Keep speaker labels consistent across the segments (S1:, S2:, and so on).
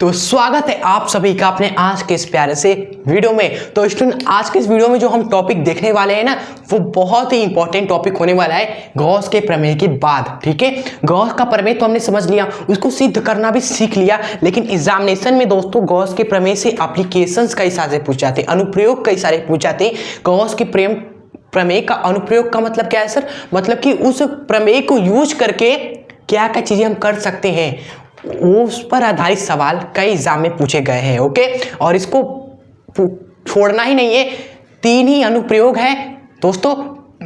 S1: तो स्वागत है आप सभी का अपने आज के इस प्यारे से वीडियो में। तो स्टूडेंट, आज के इस वीडियो में जो हम टॉपिक देखने वाले हैं ना, वो बहुत ही इंपॉर्टेंट टॉपिक होने वाला है गॉस के प्रमेय के बाद। ठीक है, गॉस का प्रमेय तो हमने समझ लिया, उसको सिद्ध करना भी सीख लिया, लेकिन एग्जामिनेशन में दोस्तों गॉस के प्रमेय से एप्लीकेशंस कई सारे पूछ जाते हैं, अनुप्रयोग कई सारे पूछ जाते हैं। गॉस के प्रमेय का अनुप्रयोग का मतलब क्या है सर? मतलब कि उस प्रमेय को यूज करके क्या क्या चीजें हम कर सकते हैं, उस पर आधारित सवाल कई एग्जाम में पूछे गए हैं। ओके, और इसको छोड़ना ही नहीं है। 3 ही अनुप्रयोग है दोस्तों,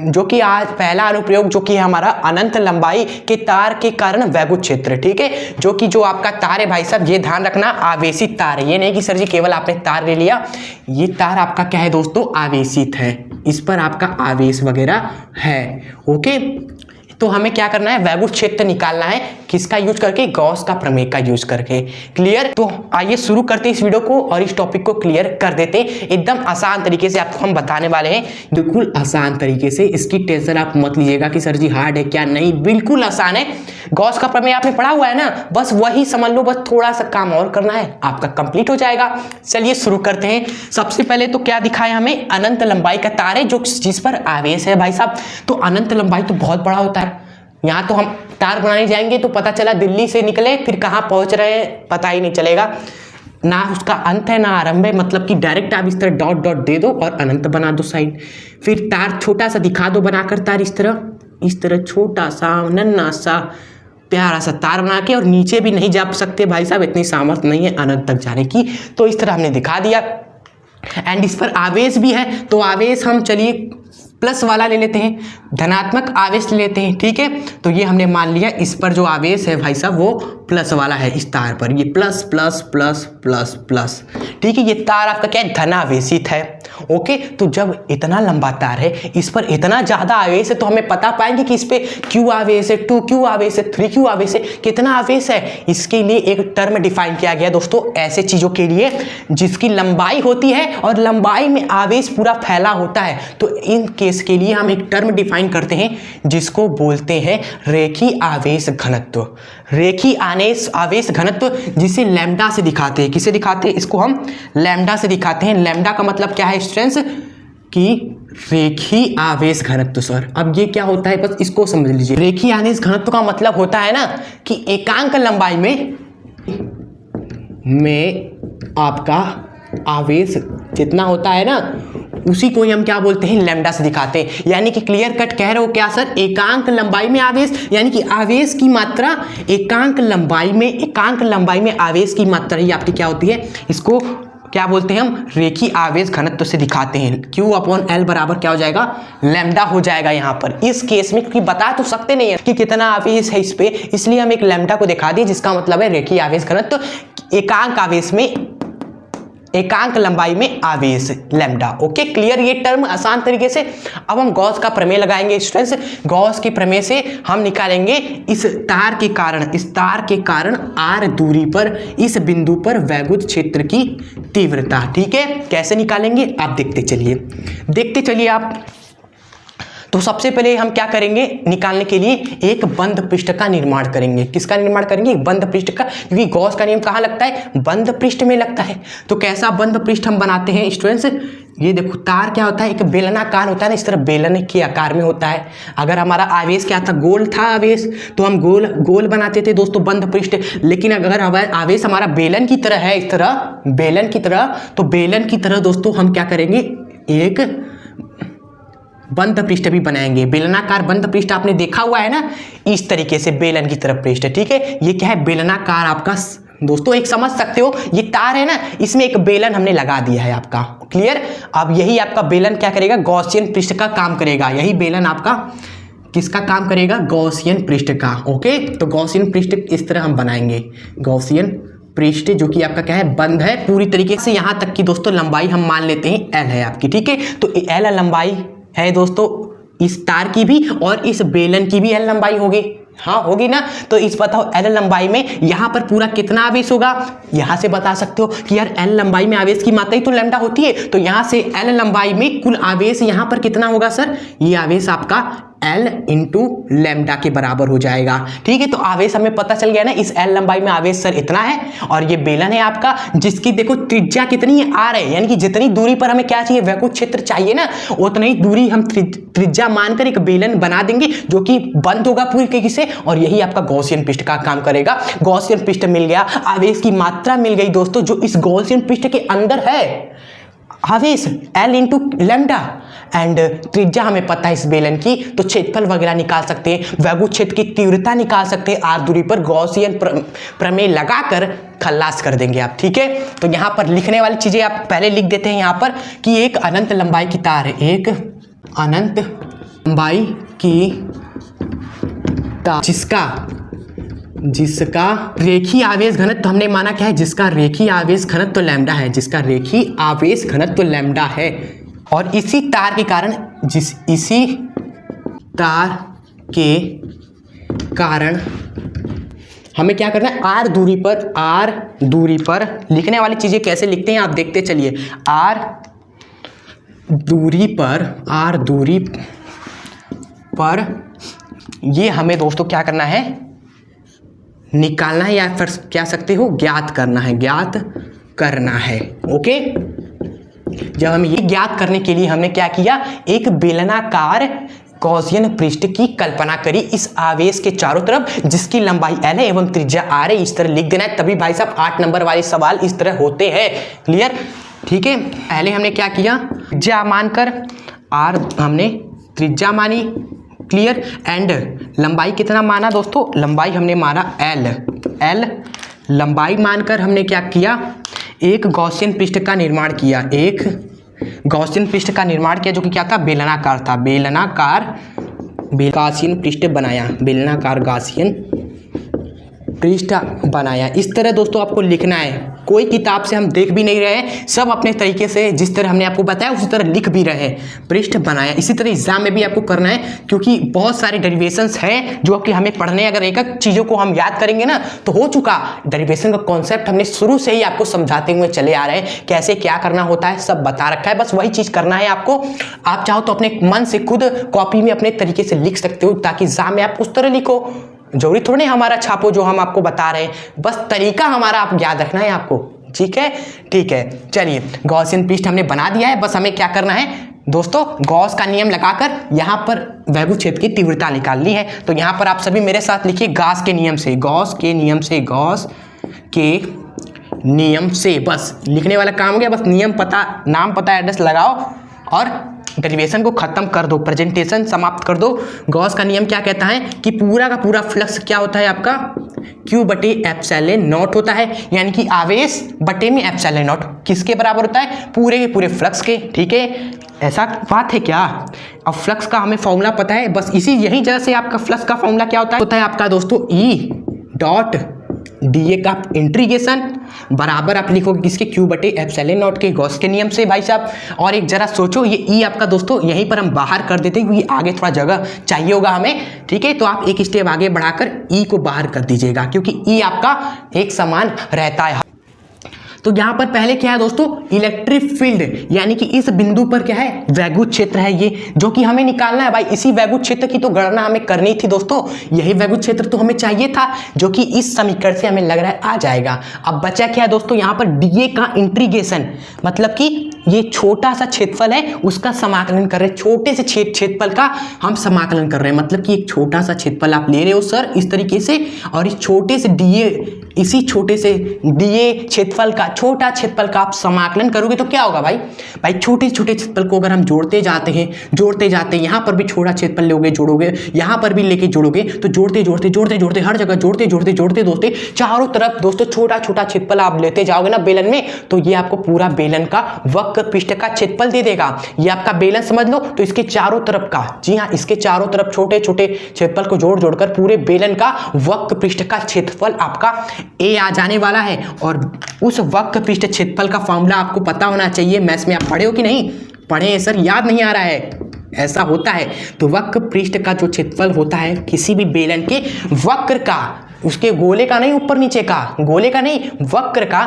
S1: जो कि आज पहला अनुप्रयोग जो कि हमारा अनंत लंबाई के तार के कारण वैद्युत क्षेत्र। ठीक है, जो आपका तार है भाई साहब, ये ध्यान रखना आवेशित तार है। ये नहीं कि सर जी केवल आपने तार ले लिया, ये तार आपका क्या है दोस्तों? आवेशित है, इस पर आपका आवेश वगैरह है। ओके, तो हमें क्या करना है? वैद्युत क्षेत्र निकालना है, किसका यूज करके? गॉस का प्रमेय का यूज करके। क्लियर? तो आइए शुरू करते हैं इस वीडियो को और इस टॉपिक को क्लियर कर देते हैं। एकदम आसान तरीके से आपको हम बताने वाले हैं, बिल्कुल आसान तरीके से। इसकी टेंशन आप मत लीजिएगा कि सर जी हार्ड है क्या, नहीं, बिल्कुल आसान है। गॉस का प्रमेय आपने पढ़ा हुआ है ना, बस वही समझ लो, बस थोड़ा सा काम और करना है, आपका कंप्लीट हो जाएगा। चलिए शुरू करते हैं। सबसे पहले तो क्या दिखाए हमें? अनंत लंबाई का तार है जिस पर आवेश है भाई साहब। तो अनंत लंबाई तो बहुत बड़ा होता है। यहाँ तो हम तार बनाने जाएंगे तो पता चला दिल्ली से निकले, फिर कहाँ पहुँच रहे हैं पता ही नहीं चलेगा, ना उसका अंत है ना आरंभ है। मतलब कि डायरेक्ट आप इस तरह डॉट डॉट दे दो और अनंत बना दो साइड। फिर तार छोटा सा दिखा दो बनाकर, तार इस तरह छोटा सा नन्हा सा प्यारा सा तार बना के, और नीचे भी नहीं जा सकते भाई साहब, इतनी सामर्थ्य नहीं है अनंत तक जाने की। तो इस तरह हमने दिखा दिया। एंड इस पर आवेश भी है, तो आवेश हम चलिए प्लस वाला ले लेते हैं, धनात्मक आवेश ले लेते हैं। ठीक है, तो ये हमने मान लिया इस पर जो आवेश है भाई साहब वो प्लस वाला है। इस तार पर ये plus plus plus plus plus. ठीक है, ये तार आपका क्या है? धनावेशित है। ओके, तो जब इतना लंबा तार है, इस पर इतना ज्यादा आवेश है, तो हमें पता पाएंगे कि इस पे Q आवेश है, 2Q आवेश है, 3Q आवेश है, कितना आवेश है। इसके लिए एक टर्म डिफाइन किया गया दोस्तों, ऐसे चीजों के लिए जिसकी लंबाई होती है और लंबाई में आवेश पूरा फैला होता है। तो इन केस के लिए हम एक टर्म डिफाइन करते हैं जिसको बोलते हैं रेखीय आवेश घनत्व। रेखीय आवेश घनत्व जिसे लैम्डा से दिखाते हैं। किसे दिखाते हैं? इसको हम लैम्डा से दिखाते हैं। लैम्डा का मतलब क्या है स्टूडेंट्स? कि रेखीय आवेश घनत्व। सर अब ये क्या होता है, बस इसको समझ लीजिए। रेखीय आवेश घनत्व का मतलब होता है ना कि एकांक लंबाई में आपका आवेश जितना होता है ना, उसी को ही हम क्या बोलते हैं? लैम्डा से दिखाते हैं। यानी कि क्लियर कट कह रहे हो क्या सर? एकांक लंबाई में आवेश, यानी कि आवेश की मात्रा एकांक लंबाई में आवेश की मात्रा ही आपकी क्या होती है? इसको क्या बोलते हैं हम? रेखीय आवेश घनत्व से दिखाते हैं। Q/L बराबर क्या हो जाएगा? लैम्डा हो जाएगा यहाँ पर इस केस में, क्योंकि बता तो सकते नहीं है कि कितना आवेश है इस पे, इसलिए हम एक लैम्डा को दिखा दिए, जिसका मतलब है रेखीय आवेश घनत्व, एकांक लंबाई में आवेश लैम्डा। Okay, clear? ये टर्म आसान तरीके से। अब हम गॉस का प्रमेय लगाएंगे स्टूडेंट्स। गॉस के प्रमेय से हम निकालेंगे इस तार के कारण r दूरी पर इस बिंदु पर वैद्युत क्षेत्र की तीव्रता। ठीक है, कैसे निकालेंगे आप देखते चलिए आप। तो सबसे पहले हम क्या करेंगे? निकालने के लिए एक बंद पृष्ठ का निर्माण करेंगे। किसका निर्माण करेंगे? एक बंद पृष्ठ का, क्योंकि गॉस का नियम कहाँ लगता है? बंद पृष्ठ में लगता है। तो कैसा बंद पृष्ठ हम बनाते हैं स्टूडेंट्स? ये देखो, तार क्या होता है? एक बेलनाकार होता है ना, इस तरह बेलन के आकार में होता है। अगर हमारा आवेश क्या था? गोल था आवेश, तो हम गोल बनाते थे दोस्तों बंद पृष्ठ। लेकिन अगर आवेश हमारा बेलन की तरह है, इस तरह बेलन की तरह, तो बेलन की तरह दोस्तों हम क्या करेंगे? एक बंद पृष्ठ भी बनाएंगे। बेलनाकार बंद पृष्ठ आपने देखा हुआ है ना, इस तरीके से बेलन की तरफ पृष्ठ। ठीक है, ये क्या है? बेलनाकार आपका दोस्तों, एक समझ सकते हो, ये तार है ना, इसमें एक बेलन हमने लगा दिया है आपका। क्लियर? अब यही आपका बेलन क्या करेगा? गॉसियन पृष्ठ का काम करेगा। यही बेलन आपका किसका काम करेगा? गॉसियन पृष्ठ का। ओके, तो गॉसियन पृष्ठ इस तरह हम बनाएंगे। गॉसियन पृष्ठ जो कि आपका क्या है? बंद है पूरी तरीके से। यहां तक की दोस्तों लंबाई हम मान लेते हैं L है आपकी। ठीक है, तो L लंबाई है दोस्तों इस तार की भी, और इस बेलन की भी L लंबाई होगी। हाँ होगी ना। तो इस बताओ L लंबाई में यहाँ पर पूरा कितना आवेश होगा? यहाँ से बता सकते हो कि यार L लंबाई में आवेश की मात्रा ही तो लैम्डा होती है। तो यहाँ से L लंबाई में कुल आवेश यहाँ पर कितना होगा सर? ये आवेश आपका L इंटू लैम्डा के बराबर हो जाएगा। ठीक है, तो आवेश हमें पता चल गया ना, इस L लंबाई में आवेश सर इतना है और ये बेलन है आपका, जिसकी देखो त्रिज्या कितनी है, R है, यानी कि जितनी दूरी पर हमें क्या चाहिए, वैकुंठ क्षेत्र चाहिए ना, उतनी ही दूरी हम त्रिज्या मानकर एक बेलन बना देंगे जो कि बंद होगा पूरी तरीके से, और यही आपका गॉसियन पृष्ठ का काम करेगा। गॉसियन पृष्ठ मिल गया, आवेश की मात्रा मिल गई दोस्तों जो इस गॉसियन पृष्ठ के अंदर है, आवेश L इंटू लैम्डा, एंड त्रिज्या हमें पता है इस बेलन की, तो क्षेत्रफल वगैरह निकाल सकते हैं, वैकुंठ क्षेत्र की तीव्रता निकाल सकते हैं, R दूरी पर गॉसियन प्रमेय लगाकर खल्लास कर देंगे आप। ठीक है, तो यहाँ पर लिखने वाली चीजें आप पहले लिख देते हैं यहाँ पर कि एक अनंत लंबाई की तार है, एक अनंत लंबाई की तार जिसका रेखीय आवेश घनत्व हमने माना क्या है, जिसका रेखीय आवेश घनत्व लैम्डा है, जिसका रेखीय आवेश घनत्व लैम्डा है, और इसी तार के कारण हमें क्या करना है, R दूरी पर लिखने वाली चीजें कैसे लिखते हैं आप देखते चलिए। R दूरी पर ये हमें दोस्तों क्या करना है, निकालना है, या फिर क्या सकते हो, ज्ञात करना है। ओके, जब हम ये ज्ञात करने के लिए हमने क्या किया, एक बेलनाकार गॉसियन पृष्ठ की कल्पना करी इस आवेश के चारों तरफ, जिसकी लंबाई L है एवं त्रिज्या R है। इस तरह लिख देना है, तभी भाई साहब 8 नंबर वाले सवाल इस तरह होते हैं। क्लियर? ठीक है, पहले हमने क्या किया, त्रिज्या मानकर R हमने त्रिज्या मानी, क्लियर, एंड लंबाई कितना माना दोस्तों, लंबाई हमने माना L लंबाई मानकर हमने क्या किया, एक गॉसियन पृष्ठ का निर्माण किया, जो कि क्या था, बेलनाकार था, गॉसियन पृष्ठ बनाया, बेलनाकार गॉसियन पृष्ठ बनाया। इस तरह दोस्तों आपको लिखना है, कोई किताब से हम देख भी नहीं रहे हैं, सब अपने तरीके से जिस तरह हमने आपको बताया उसी तरह लिख भी रहे हैं, पृष्ठ बनाया। इसी तरह एग्जाम में भी आपको करना है, क्योंकि बहुत सारे डेरिवेशंस हैं जो कि हमें पढ़ने, अगर एक एक चीज़ों को हम याद करेंगे ना तो हो चुका। डेरिवेशन का कॉन्सेप्ट हमने शुरू से ही आपको समझाते हुए चले आ रहे हैं, कैसे क्या करना होता है सब बता रखा है, बस वही चीज़ करना है आपको। आप चाहो तो अपने मन से खुद कॉपी में अपने तरीके से लिख सकते हो, ताकि एग्जाम में आप उस तरह लिखो, जरूरी थोड़ी हमारा छापो जो हम आपको बता रहे हैं, बस तरीका हमारा आप याद रखना है आपको। ठीक है, चलिए गॉसियन पृष्ठ हमने बना दिया है, बस हमें क्या करना है दोस्तों, गॉस का नियम लगाकर यहाँ पर वैकुंठ क्षेत्र की तीव्रता निकालनी है। तो यहाँ पर आप सभी मेरे साथ लिखिए, गॉस के नियम से, बस लिखने वाला काम हो गया, बस नियम पता, नाम पता, एड्रेस लगाओ और डेरिवेशन को खत्म कर दो, प्रेजेंटेशन समाप्त कर दो। गॉस का नियम क्या कहता है कि पूरा का पूरा फ्लक्स क्या होता है आपका, Q/ε0 होता है, यानी कि आवेश बटे में ε0 किसके बराबर होता है, पूरे के पूरे फ्लक्स के। ठीक है, ऐसा बात है क्या। अब फ्लक्स का हमें फॉर्मूला पता है, बस यही जगह से आपका फ्लक्स का फॉर्मूला क्या होता है आपका दोस्तों, E.dA का इंटीग्रेशन बराबर आप लिखोगे किसके, Q/ε0 के, गॉस के नियम से भाई साहब। और एक जरा सोचो, ये E आपका दोस्तों यहीं पर हम बाहर कर देते हैं, क्योंकि आगे थोड़ा जगह चाहिए होगा हमें। ठीक है, तो आप एक स्टेप आगे बढ़ाकर E को बाहर कर दीजिएगा, क्योंकि E आपका एक समान रहता है। तो यहाँ पर पहले क्या है दोस्तों, इलेक्ट्रिक फील्ड, यानी कि इस बिंदु पर क्या है, वैकुंठ क्षेत्र है ये, जो कि हमें निकालना है भाई। इसी वैकुंठ क्षेत्र की तो गणना हमें करनी थी दोस्तों, यही वैकुंठ क्षेत्र तो हमें चाहिए था, जो कि इस समीकरण से हमें लग रहा है आ जाएगा। अब बचा क्या है दोस्तों, यहाँ पर डीए का इंटीग्रेशन, मतलब कि ये छोटा सा क्षेत्रफल है उसका समाकलन कर रहे हैं, छोटे से क्षेत्रफल का हम समाकलन कर रहे हैं, मतलब कि एक छोटा सा क्षेत्रफल आप ले रहे हो सर इस तरीके से, और इस छोटे से डीए, इसी छोटे से डीए क्षेत्रफल का, छोटा क्षेत्रफल का आप समाकलन करोगे तो क्या होगा भाई छोटे छोटे क्षेत्रफल को अगर हम जोड़ते जाते हैं यहाँ पर भी छोटा क्षेत्रफल लोगे, जोड़ोगे, यहाँ पर भी लेके जोड़ोगे, तो जोड़ते हर जगह जोड़ते दोस्तों चारों तरफ दोस्तों छोटा छोटा क्षेत्रफल आप लेते जाओगे ना बेलन में, तो ये आपको पूरा बेलन का वक्र पृष्ठ का क्षेत्रफल दे देगा। ये आपका बेलन समझ लो, तो इसके चारों तरफ का, जी हाँ, इसके चारों तरफ छोटे छोटे क्षेत्रफल को जोड़कर पूरे बेलन का वक्र पृष्ठ का क्षेत्रफल आपका ए आ जाने वाला है। और उस वक्र पृष्ठ क्षेत्रफल का फॉर्मूला आपको पता होना चाहिए। मैथ्स में आप पढ़े हो कि नहीं पढ़े सर, याद नहीं आ रहा है, ऐसा होता है। तो वक्र पृष्ठ का जो क्षेत्रफल होता है किसी भी बेलन के वक्र का, उसके गोले का नहीं, ऊपर नीचे का, गोले का नहीं, वक्र का,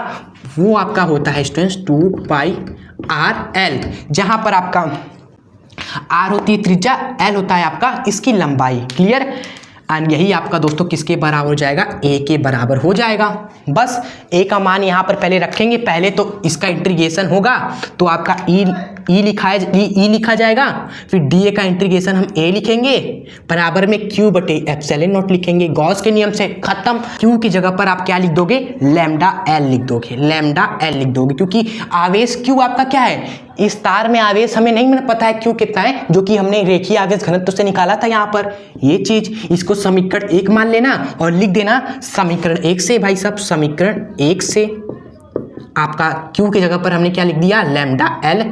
S1: वो आपका होता है स्टूडेंट्स 2πr_l, जहां पर आपका आर होती है त्रिज्या, एल होता है आपका इसकी लंबाई। क्लियर। एंड यही आपका दोस्तों किसके बराबर हो जाएगा, ए के बराबर हो जाएगा। बस ए का मान यहाँ पर पहले रखेंगे, पहले तो इसका इंटीग्रेशन होगा तो आपका ई लिखा जाएगा, फिर डी ए का इंटीग्रेशन हम ए लिखेंगे, बराबर में क्यू बटे एप्सिलॉन नॉट लिखेंगे। गॉस के नियम से खत्म। क्यू की जगह पर आप क्या लिख दोगे, लैम्डा एल लिख दोगे, लैम्डा एल लिख दोगे, क्योंकि आवेश क्यू आपका क्या है, इस तार में आवेश हमें नहीं पता है क्यू कितना है, जो कि हमने रेखीय आवेश घनत्व से निकाला था यहाँ पर। ये चीज इसको समीकरण 1 मान लेना और लिख देना समीकरण 1 से। भाई साहब समीकरण 1 से आपका क्यू की जगह पर हमने क्या लिख दिया, लैम्डा एल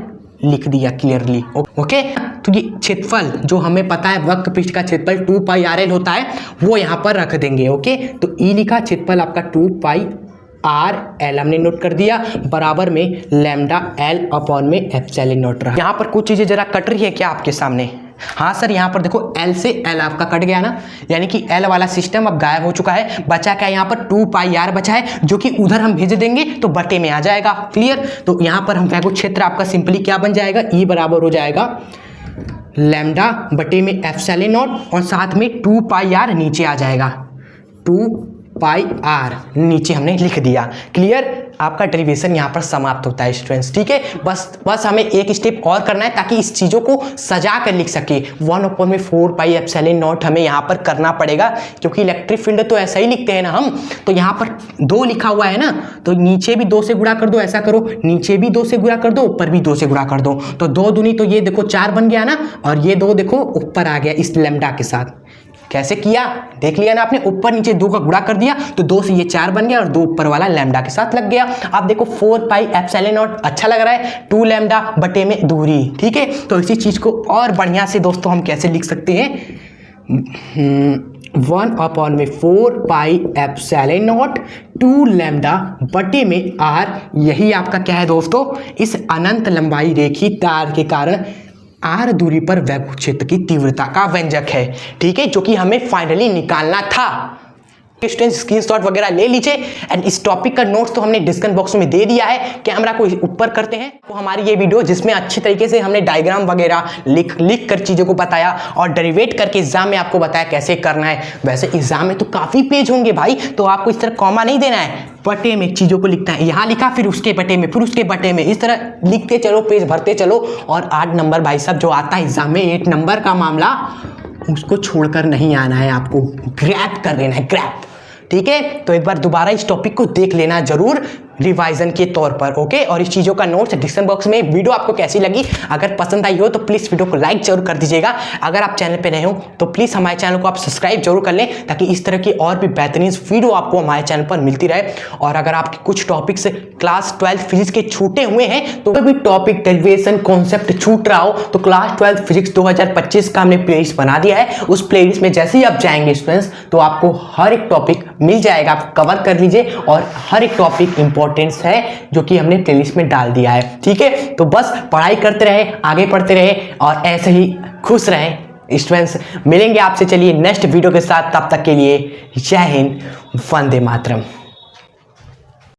S1: लिख दिया क्लियरली। ओके। तो ये क्षेत्रफल जो हमें पता है वक्र पृष्ठ का क्षेत्रफल 2 पाई आर एल होता है, वो यहाँ पर रख देंगे। ओके। तो ई लिखा, क्षेत्रफल आपका 2 पाई आर एल हमने नोट कर दिया, बराबर में लैम्डा एल अपॉन में एप्सिलॉन नॉट रहा। यहाँ पर कुछ चीजें जरा कट रही है क्या आपके सामने? हाँ सर, यहाँ पर देखो एल से एल आपका कट गया ना, यानी कि एल वाला सिस्टम अब गायब हो चुका है। बचा क्या यहाँ पर 2 पाई आर बचा है, जो कि उधर हम भेज देंगे तो बटे में आ जाएगा। क्लियर। तो यहाँ पर हम वैगुत क्षेत्र आपका सिंपली क्या बन जाएगा, ई बराबर हो जाएगा लैम्डा बटे में एप्सिलॉन नॉट और साथ में 2 पाई आर नीचे आ जाएगा, 2 पाई आर नीचे हमने लिख दिया। क्लियर। आपका डेरिवेशन यहाँ पर समाप्त होता है स्टूडेंट्स। ठीक है। बस हमें एक स्टेप और करना है ताकि इस चीज़ों को सजा कर लिख सके। 1/4 पाई एप्सिलॉन नॉट हमें यहाँ पर करना पड़ेगा, क्योंकि इलेक्ट्रिक फील्ड तो ऐसा ही लिखते हैं ना हम। तो यहाँ पर 2 लिखा हुआ है ना, तो नीचे भी 2 से गुणा कर दो, ऐसा करो, नीचे भी 2 से गुणा कर दो, ऊपर भी 2 से गुणा कर दो, तो 2 दूनी तो ये देखो 4 बन गया ना, और ये 2 देखो ऊपर आ गया इस लैम्डा के साथ। कैसे किया देख लिया ना आपने, ऊपर नीचे 2 का गुणा कर दिया तो 2 से ये 4 बन गया और 2 ऊपर वाला लैम्डा के साथ लग गया। आप देखो 4 पाई एप्सिलॉन नॉट अच्छा लग रहा है, 2 लैम्डा बटे में दूरी। ठीक है। तो इसी चीज को और बढ़िया से दोस्तों हम कैसे लिख सकते हैं, 1/4 पाई एप्सिलॉन नॉट 2 लैम्डा बटे में आर। यही आपका क्या है दोस्तों, इस अनंत लंबाई रेखी तार के कारण आर दूरी पर वैद्युत क्षेत्र की तीव्रता का व्यंजक है। ठीक है, जो कि हमें फाइनली निकालना था। स्टूडेंट्स स्क्रीनशॉट वगैरह ले लीजिए एंड इस टॉपिक का नोट्स तो हमने डिस्क्रिप्शन बॉक्स में दे दिया है, कैमरा को ऊपर करते हैं। तो हमारी ये वीडियो जिसमें अच्छी तरीके से हमने डायग्राम वगैरह लिख कर चीज़ों को बताया और डेरिवेट करके एग्जाम में आपको बताया कैसे करना है। वैसे एग्जाम में तो काफ़ी पेज होंगे भाई, तो आपको इस तरह कॉमा नहीं देना है, बटे में चीज़ों को लिखता है। यहाँ लिखा, फिर उसके बटे में, फिर उसके बटे में, इस तरह लिखते चलो, पेज भरते चलो। और 8 नंबर भाई साहब जो आता है एग्जाम में, 8 नंबर का मामला, उसको छोड़कर नहीं आना है, आपको ग्रैब कर देना है, ग्रैब। ठीक है। तो एक बार दोबारा इस टॉपिक को देख लेना जरूर रिवाइजन के तौर पर। ओके। और इस चीज़ों का नोट्स डिस्क्रिप्शन बॉक्स में। वीडियो आपको कैसी लगी, अगर पसंद आई हो तो प्लीज़ वीडियो को लाइक जरूर कर दीजिएगा। अगर आप चैनल पे नए हो तो प्लीज़ हमारे चैनल को आप सब्सक्राइब जरूर कर लें, ताकि इस तरह की और भी बेहतरीन वीडियो आपको हमारे चैनल पर मिलती रहे। और अगर आपके कुछ टॉपिक्स क्लास 12 फिजिक्स के छूटे हुए हैं, तो कोई भी टॉपिक डेरिवेशन कॉन्सेप्ट छूट रहा हो, तो क्लास 12 फिजिक्स 2025 का हमने प्लेलिस्ट बना दिया है। उस प्लेलिस्ट में जैसे ही आप जाएंगे स्टूडेंट्स, तो आपको हर एक टॉपिक मिल जाएगा, आप कवर कर लीजिए। और हर एक टॉपिक इंपॉर्टेंस है जो कि हमने प्लेलिस्ट में डाल दिया है। ठीक है। तो बस पढ़ाई करते रहे, आगे पढ़ते रहे और ऐसे ही खुश रहें स्टूडेंट्स। मिलेंगे आपसे चलिए नेक्स्ट वीडियो के साथ, तब तक के लिए जय हिंद, वंदे मातरम।